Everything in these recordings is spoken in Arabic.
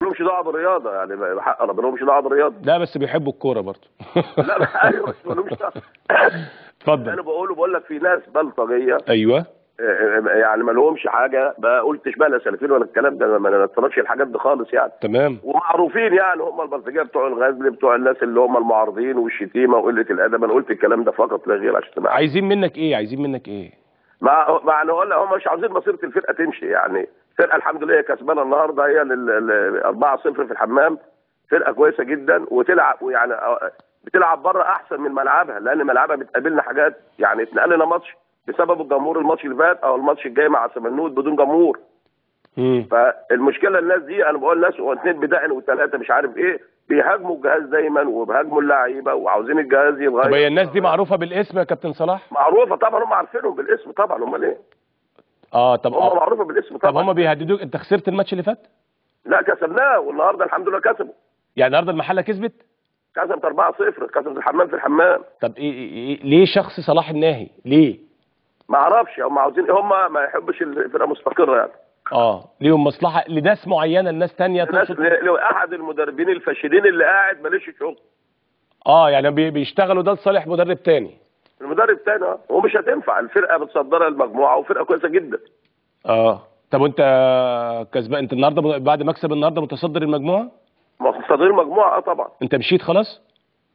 مالهمش دعوه بالرياضه، يعني بحق ربنا مالهمش دعوه بالرياضه. لا بس بيحبوا الكوره برضه. لا ايوه بس مالهمش دعوه. اتفضل. انا بقول لك في ناس بلطجيه. ايوه. يعني ما لهمش حاجه، ما قلتش بقى لا سلفيين ولا الكلام ده، ما اتفرجش الحاجات دي خالص يعني. تمام. ومعروفين يعني هم البلطجيه بتوع الغزل، بتوع الناس اللي هم المعارضين والشتيمه وقله الادب. انا قلت الكلام ده فقط لا غير عشان تبقى عايزين منك ايه؟ عايزين منك ايه؟ مع انا اقول هم مش عاوزين مصيره الفرقه تمشي يعني. الفرقه الحمد لله كسبانه النهارده، هي 4-0 في الحمام. فرقه كويسه جدا وتلعب، ويعني بتلعب بره احسن من ملعبها، لان ملعبها بتقابلنا حاجات يعني. اتنقل لنا ماتش بسبب الجمهور الماتش اللي فات، او الماتش الجاي مع سمنود بدون جمهور. فالمشكله الناس دي، انا بقول ناس واثنين بدقن وثلاثه مش عارف ايه، بيهاجموا الجهاز دايما وبيهاجموا اللعيبه وعاوزين الجهاز يتغير. طب هي الناس دي معروفه بالاسم يا كابتن صلاح؟ معروفه طبعا، هم عارفينهم بالاسم طبعا، امال ايه؟ طب هم معروفه بالاسم طبعا. طب هم بيهددوك؟ انت خسرت الماتش اللي فات؟ لا كسبناه، والنهارده الحمد لله كسبوا. يعني النهارده المحله كسبت؟ كسبت 4-0، كسبت الحمام في الحمام. طب إيه ليه شخص صلاح الناهي؟ ليه؟ ما اعرفش، هم عاوزين، هم ما يحبش الفرقه مستقره يعني. ليهم مصلحه لناس معينه، لناس ثانيه تقصد؟ احد المدربين الفاشلين اللي قاعد ماليش شغل. يعني بيشتغلوا ده لصالح مدرب تاني. المدرب تاني ومش هتنفع، الفرقه متصدره المجموعه وفرقه كويسه جدا. طب وانت كسبان؟ انت النهارده بعد مكسب النهارده متصدر المجموعه؟ متصدرين المجموعه طبعا. انت مشيت خلاص؟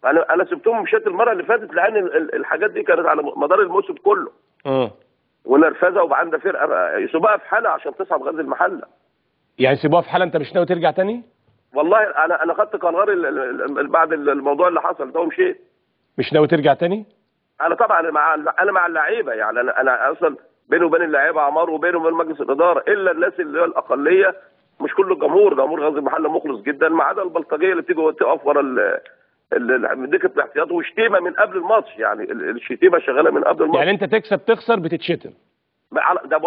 انا سبتهم مشيت المره اللي فاتت، لان الحاجات دي كانت على مدار الموسم كله. ونرفزه وعندها فرقه يسيبوها في حالها عشان تصعد غزل المحله. يعني سيبوها في حالها، انت مش ناوي ترجع تاني؟ والله انا خدت قرار بعد الموضوع اللي حصل ده ومشيت. مش ناوي ترجع تاني؟ انا طبعا انا مع اللعيبه يعني. انا اصلا بيني وبين اللعيبه عمار، وبيني وبين مجلس الاداره، الا الناس اللي هي الاقليه. مش كل الجمهور، جمهور غزل المحله مخلص جدا، ما عدا البلطجيه اللي بتيجي تقف ورا دكه الاحتياط وشتيمه من قبل الماتش. يعني الشتيمه شغاله من قبل الماتش. يعني انت تكسب تخسر بتتشتم؟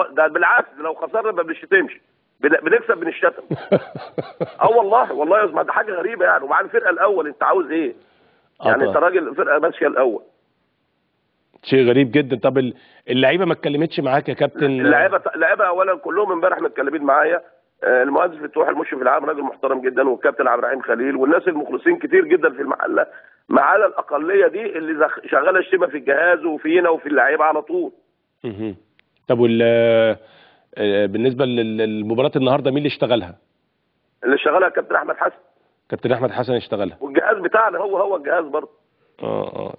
ده بالعكس، لو خسرنا ما بنشتمش، بنكسب بنشتم. والله يا زلمه، ده حاجه غريبه يعني. ومع الفرقه الاول انت عاوز ايه؟ يعني انت راجل الفرقه ماشيه الاول. شيء غريب جدا. طب اللعيبه ما اتكلمتش معاك يا كابتن؟ اللعيبه اولا كلهم امبارح متكلمين معايا. المهندس فتوح المشرف العام راجل محترم جدا، والكابتن عبد الرحيم خليل، والناس المخلصين كتير جدا في المحله، ما عدا الاقليه دي اللي شغاله شتيمه في الجهاز وفينا وفي اللعيبه على طول. طب بالنسبه للمباراه النهارده مين اللي اشتغلها؟ اللي اشتغلها كابتن احمد حسن. كابتن احمد حسن اشتغلها، والجهاز بتاعنا هو الجهاز برضه.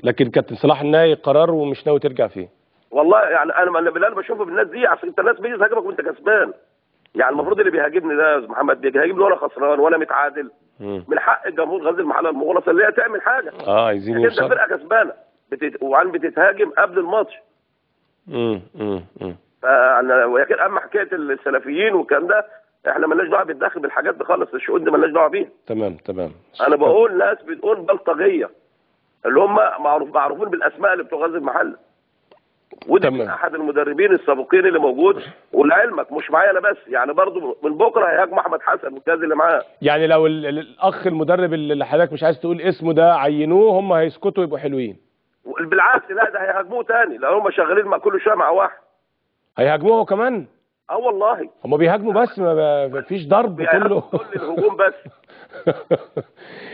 لكن كابتن صلاح الناهي قرار ومش ناوي ترجع فيه؟ والله يعني انا اللي انا بشوفه بالناس دي، عشان انت الناس بيجي تهاجمك وانت كسبان. يعني المفروض اللي بيهاجمني ده يا محمد بيهاجمني وانا خسران وانا متعادل. من حق الجمهور غزل المحله المخلصه اللي هي تعمل حاجه. عايزين انت فرقه كسبانه وعن بتتهاجم قبل الماتش. ويمكن اما حكايه السلفيين والكلام ده، احنا مالناش دعوه بالداخل بالحاجات دي خالص، الشؤون دي مالناش دعوه بيها. تمام. انا بقول ناس بتقول بلطجيه، اللي هم معروفين بالاسماء اللي بتوع غزل المحله. وده من احد المدربين السابقين اللي موجود. ولعلمك مش معايا انا بس، يعني برضه من بكره هيهاجموا احمد حسن والجهاز اللي معاه. يعني لو الاخ المدرب اللي حضرتك مش عايز تقول اسمه ده عينوه، هم هيسكتوا يبقوا حلوين؟ بالعكس، لا ده هيهاجموه تاني، لان هم شغالين مع كل شويه مع واحد. هيهاجموه كمان؟ والله هم بيهاجموا بس ما فيش ضرب، كله كل الهجوم بس.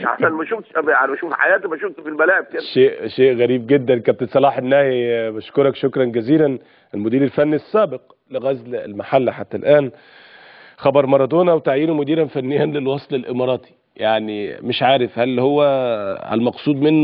عشان ما شفتش يعني، بشوف حياتي ما شفت في الملاعب كده. شيء غريب جدا. كابتن صلاح الناهي بشكرك شكرا جزيلا، المدير الفني السابق لغزل المحله حتى الان. خبر مارادونا وتعيينه مديرا فنيا للوصل الاماراتي، يعني مش عارف هل هو المقصود منه